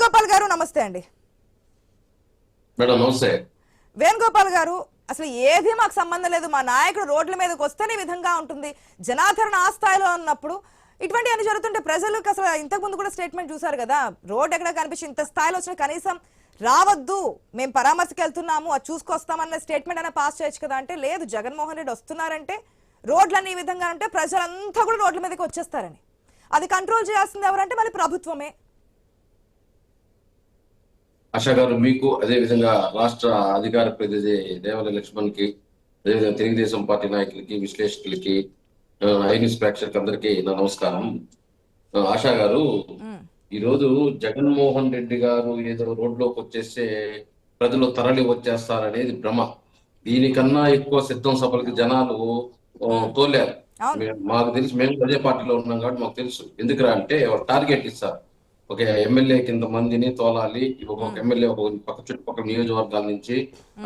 వేణుగోపాల్ గారు నమస్తే అండి. మేడం నమస్తే. వేణుగోపాల్ గారు, అసలు ఏది మాకు సంబంధం లేదు, మా నాయకుడు రోడ్ల మీదకి వస్తేనే విధంగా ఉంటుంది, జనాదరణ ఆ స్థాయిలో ఉన్నప్పుడు ఇటువంటి అన్ని జరుగుతుంటే ప్రజలకు అసలు ఇంతకు ముందు కూడా స్టేట్మెంట్ చూసారు కదా, రోడ్ ఎక్కడ కనిపించి ఇంత స్థాయిలో వచ్చిన కనీసం రావద్దు, మేము పరామర్శకి వెళ్తున్నాము, అది చూసుకొస్తామన్న స్టేట్మెంట్ అయినా పాస్ చేయొచ్చు కదా అంటే లేదు, జగన్మోహన్ రెడ్డి వస్తున్నారంటే రోడ్లన్నీ ఈ విధంగా అంటే ప్రజలంతా కూడా రోడ్ల మీదకి వచ్చేస్తారని. అది కంట్రోల్ చేయాల్సింది ఎవరంటే మళ్ళీ ప్రభుత్వమే. ఆశా గారు, మీకు అదేవిధంగా రాష్ట్ర అధికార ప్రతినిధి దేవల లక్ష్మణ్ కి, అదేవిధంగా తెలుగుదేశం పార్టీ నాయకులకి, విశ్లేషకులకి, ఐన్యూస్ ప్రేక్షకులకి అందరికీ నా నమస్కారం. ఆశా గారు, ఈరోజు జగన్మోహన్ రెడ్డి గారు ఏదో రోడ్లోకి వచ్చేస్తే ప్రజలు తరలి వచ్చేస్తారనేది భ్రమ. దీనికన్నా ఎక్కువ సిద్ధం సభలకి జనాలు తోలారు. మాకు తెలుసు, మేము అదే పార్టీలో ఉన్నాం కాబట్టి మాకు తెలుసు. ఎందుకురా అంటే టార్గెట్ ఇస్తారు, ఒక ఎమ్మెల్యే కింద మందిని తోలాలి, ఒక ఎమ్మెల్యే ఒక చుట్టుపక్కల నియోజకవర్గాల నుంచి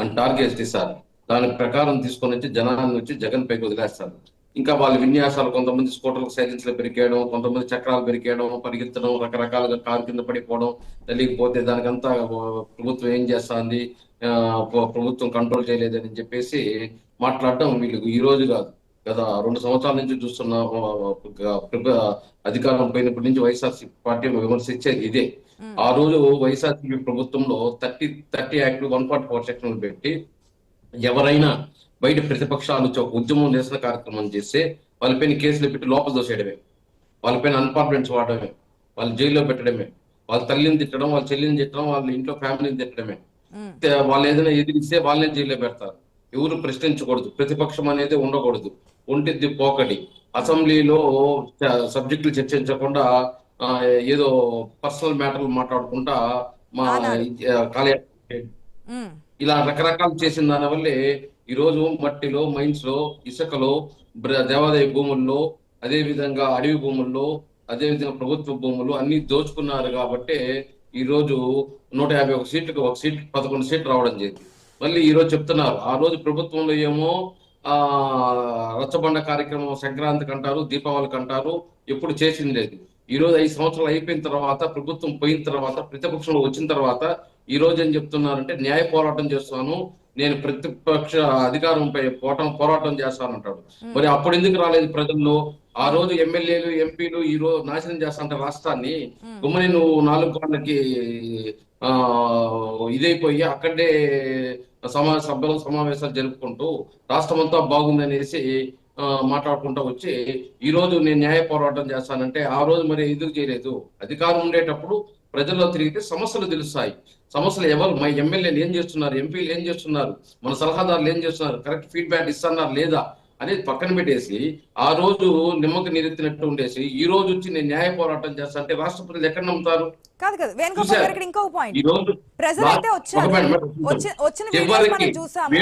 అని టార్గెట్ ఇస్తారు. దాని ప్రకారం తీసుకొని వచ్చి జనాన్ని వచ్చి జగన్ పైకి వదిలేస్తారు. ఇంకా వాళ్ళ విన్యాసాలు, కొంతమంది స్కూటర్లు సైలెన్స్ లో పెరికేయడం, కొంతమంది చక్రాలు పెరికేయడం, పరిగెత్తడం, రకరకాలుగా కారు కింద పడిపోవడం, తెలియకపోతే దానికంతా ప్రభుత్వం ఏం చేస్తుంది, ప్రభుత్వం కంట్రోల్ చేయలేదని చెప్పేసి మాట్లాడడం వీళ్ళకి ఈ రోజు కాదు, గత 2 సంవత్సరాల నుంచి చూస్తున్న అధికారం పోయినప్పటి నుంచి వైఎస్ఆర్సీపీ పార్టీ విమర్శించేది ఇదే. ఆ రోజు వైఎస్ఆర్సీపీ ప్రభుత్వంలో 30 యాక్ట్ 144 సెక్షన్లు పెట్టి ఎవరైనా బయట ప్రతిపక్షాలు ఒక ఉద్యమం నిరసన కార్యక్రమం చేస్తే వాళ్ళపైన కేసులు పెట్టి లోపల దోసేయడమే, వాళ్ళపైన అన్పార్ట్మెంట్స్ వాడడమే, వాళ్ళు జైల్లో పెట్టడమే, వాళ్ళ తల్లిని తిట్టడం, వాళ్ళ చెల్లిని తిట్టడం, వాళ్ళ ఇంట్లో ఫ్యామిలీని తిట్టడమే. వాళ్ళు ఏదైనా ఎదిరిస్తే వాళ్ళని జైల్లో పెడతారు. ఎవరు ప్రశ్నించకూడదు, ప్రతిపక్షం అనేది ఉండకూడదు, ఒంటిది పోకడి. అసెంబ్లీలో సబ్జెక్టులు చర్చించకుండా ఏదో పర్సనల్ మ్యాటర్లు మాట్లాడుకుంటా మా ఇలా రకరకాలు చేసిన దాని వల్లే ఈరోజు మట్టిలో, మైన్స్ లో, ఇసుకలో, దేవాదాయ భూముల్లో, అదే విధంగా అడవి భూముల్లో, అదే విధంగా ప్రభుత్వ భూములు అన్ని దోచుకున్నారు. కాబట్టి ఈ రోజు 151 సీట్లకు 1 సీట్ 11 సీట్లు రావడం జరిగింది. మళ్ళీ ఈ రోజు చెప్తున్నారు, ఆ రోజు ప్రభుత్వంలో ఏమో రచ్చబండ కార్యక్రమం సంక్రాంతికి అంటారు, దీపావళికి అంటారు, ఎప్పుడు చేసింది లేదు. ఈ రోజు 5 సంవత్సరాలు అయిపోయిన తర్వాత, ప్రభుత్వం పోయిన తర్వాత, ప్రతిపక్షంలో వచ్చిన తర్వాత ఈ రోజు ఏం చెప్తున్నారంటే న్యాయ పోరాటం చేస్తాను, నేను ప్రతిపక్ష అధికారంపై పోరాటం చేస్తానంటాడు. మరి అప్పుడు ఎందుకు రాలేదు ప్రజల్లో? ఆ రోజు ఎమ్మెల్యేలు, ఎంపీలు ఈ రోజు నాశనం చేస్తాంటే రాష్ట్రాన్ని, గుమ్మని నువ్వు 4 గంటలకి ఇదైపోయి అక్కడే సభ్యుల సమావేశాలు జరుపుకుంటూ రాష్ట్రం అంతా బాగుందనేసి మాట్లాడుకుంటూ వచ్చి ఈ రోజు నేను న్యాయ పోరాటం చేస్తానంటే ఆ రోజు మరి ఎందుకు చేయలేదు? అధికారం ఉండేటప్పుడు ప్రజల్లో తిరిగితే సమస్యలు తెలుస్తాయి. సమస్యలు ఎవరు, మా ఎమ్మెల్యేలు ఏం చేస్తున్నారు, ఎంపీలు ఏం చేస్తున్నారు, మన సలహాదారులు ఏం చేస్తున్నారు, కరెక్ట్ ఫీడ్బ్యాక్ ఇస్తున్నారు లేదా అనేది పక్కన పెట్టేసి ఆ రోజు నిమ్మకు నీరెత్తినట్టు ఉండేసి ఈ రోజు వచ్చి నేను న్యాయ పోరాటం చేస్తా అంటే రాష్ట్ర ప్రజలు ఎక్కడ నమ్ముతారు? కాదు కదా వేణుగోపాల్ గారు, ఇక్కడ ఇంకో పాయింట్, ప్రజలైతే వచ్చారు, వచ్చిన వీడియోస్ మనం చూసాము,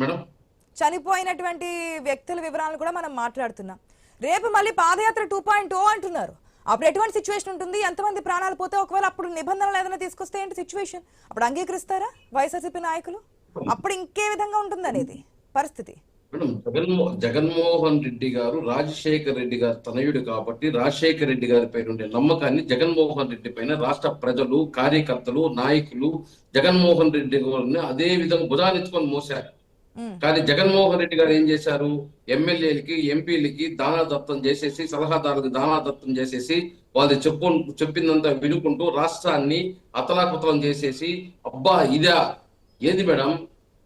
మేడం చనిపోయినటువంటి వ్యక్తుల వివరాలను కూడా మనం మాట్లాడుతున్నాం. రేపు మళ్ళీ పాదయాత్ర 2.0 అంటున్నారు. అప్పుడు ఎటువంటి సిచ్యువేషన్ ఉంటుంది, ఎంతమంది ప్రాణాలు పోతే, ఒకవేళ అప్పుడు నిబంధనలు ఏదైనా తీసుకొస్తే ఏంటి సిచ్యువేషన్? అప్పుడు అంగీకరిస్తారా వైఎస్ఆర్సీపీ నాయకులు? అప్పుడు ఇంకే విధంగా ఉంటుంది అనేది పరిస్థితి. మేడం, జగన్మోహన్ రెడ్డి గారు రాజశేఖర్ రెడ్డి గారు తనయుడు కాబట్టి రాజశేఖర్ రెడ్డి గారి పైన ఉండే నమ్మకాన్ని జగన్మోహన్ రెడ్డి పైన రాష్ట్ర ప్రజలు, కార్యకర్తలు, నాయకులు జగన్మోహన్ రెడ్డి గారిని అదే విధంగా భుజానెత్తుకొని మోసారు. కానీ జగన్మోహన్ రెడ్డి గారు ఏం చేశారు? ఎమ్మెల్యేలకి, ఎంపీలకి దానాదత్తం చేసేసి, సలహాదారులకు దానాదత్తం చేసేసి, వాళ్ళు చెప్పిందంతా వినుకుంటూ రాష్ట్రాన్ని అతలాకుతలం చేసేసి, అబ్బా ఇదా ఏది మేడం,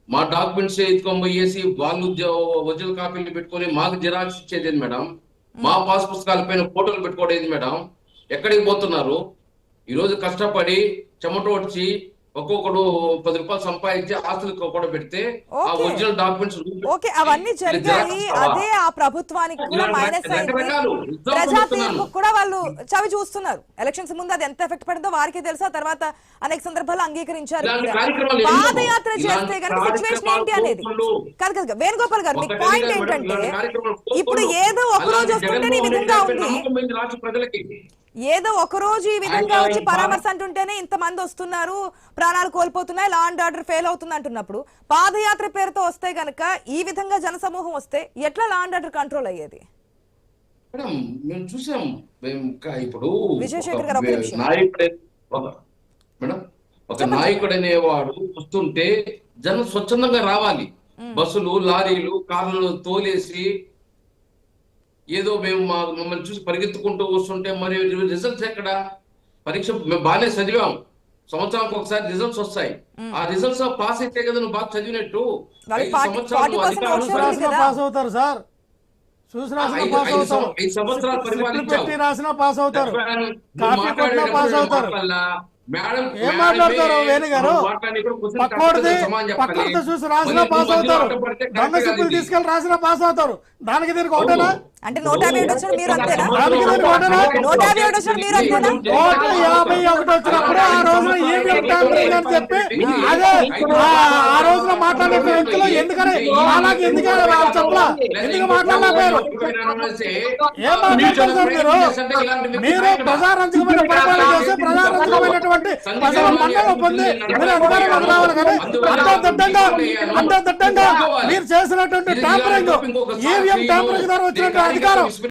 మా డాక్యుమెంట్స్ ఎత్తుకొని పోయేసి వాళ్ళు ఒరిజినల్ కాపీలు పెట్టుకొని మాకు జిరాక్స్ ఇచ్చేది మేడం, మా పాస్ పుస్తకాల పైన ఫోటోలు పెట్టుకోవడం మేడం. ఎక్కడికి పోతున్నారు? ఈరోజు కష్టపడి చెమట వచ్చి ఒక్కొక్కడు 10 రూపాయలు సంపాదించి ఆస్తులు కూడా పెడితే ఆ ఒరిజినల్ డాక్యుమెంట్స్ అవన్నీ జరిగాయి. అదే ఆ ప్రభుత్వానికి కూడా మైనస్ అయింది. ప్రజా తీర్పు కూడా వాళ్ళు చవి చూస్తున్నారు. ఎలక్షన్స్ ముందు అది ఎంత ఎఫెక్ట్ పడిందో వారికి తెలుసు. ఆ తర్వాత అనేక సందర్భాలు అంగీకరించారు. పాదయాత్ర చేస్తే కనుక సిచ్యువేషన్ ఏంటి అనేది కాదు కదా వేణుగోపాల్ గారు, మీకు పాయింట్ ఏంటంటే ఇప్పుడు ఏదో ఒక రోజు వస్తుంటే ఈ విధంగా ఉంది, ఏదో ఒక రోజు ఈ విధంగా వచ్చి పరామర్శ అంటుంటేనే ఇంతమంది వస్తున్నారు, ప్రాణాలు కోల్పోతున్నాయి, లా అండ్ ఆర్డర్ ఫెయిల్ అవుతుంది అంటున్నప్పుడు పాదయాత్ర పేరుతో వస్తే గనక ఈ విధంగా జనసమూహం వస్తే ఎట్లా లా అండ్ ఆర్డర్ కంట్రోల్ అయ్యేది? మేడం మేము చూసాం. ఇప్పుడు విజయశేఖర్ గారు మేడం ఒక నాయకుడు అనేవాడు వస్తుంటే జనం స్వచ్ఛందంగా రావాలి. బస్సులు, లారీలు, కార్లు తోలేసి ఏదో మేము మమ్మల్ని చూసి పరిగెత్తుకుంటూ వస్తుంటే మరి రిజల్ట్స్ ఎక్కడ? పరీక్ష మేము బాగానే చదివాం, సంవత్సరానికి ఒకసారి రిజల్ట్స్ వస్తాయి. ఆ రిజల్ట్స్ పాస్ అయితే కదా నువ్వు బాగా చదివినట్టు. 5 సంవత్సరాలు పాస్ అవుతారు సార్, చూసి రాసిన పాస్ అవుతారు, 5 సంవత్సరాలు పరిపాలించావు. రాసిన పాస్ అవుతారు, కాపీ కొట్టినా పాస్ అవుతారు. మేడం ఏం మాట్లాడతారు వేణు గారు? పక్కోడిది పక్కడితో చూసి రాసినా పాస్ అవుతారు, దొంగ సిప్పులు తీసుకెళ్లి రాసినా పాస్ అవుతారు. దానికి దీనికి ఒకటేనా? అంటే 157 వచ్చిన మీరు అంతేనా? దానికి దీనికి ఒకటేనా? 157 వచ్చిన మీరు అంతేనా? 151 వచ్చినప్పుడు ఆ రోజున ఈవీఎం ట్యాంపరింగ్ అని చెప్పి అదే ఆ రోజున మాట్లాడే వ్యక్తులు ఎందుకని అలాగే ఎందుకు చెప్పలా, ఎందుకు మాట్లాడలేకపోయారు? ఏం మాట్లాడతారు సార్ మీరు? మీరు ప్రజారంజకమైన పరిపాలన చేసి ప్రజారంజకమైనటువంటి ప్రజల మన్నలు పొంది మీరు అధికారంలోకి రావాలి. కానీ అడ్డదిడ్డంగా మీరు చేసినటువంటి ట్యాంపరింగ్, ఈవీఎం ట్యాంపరింగ్ ద్వారా వచ్చినటువంటి అధికారం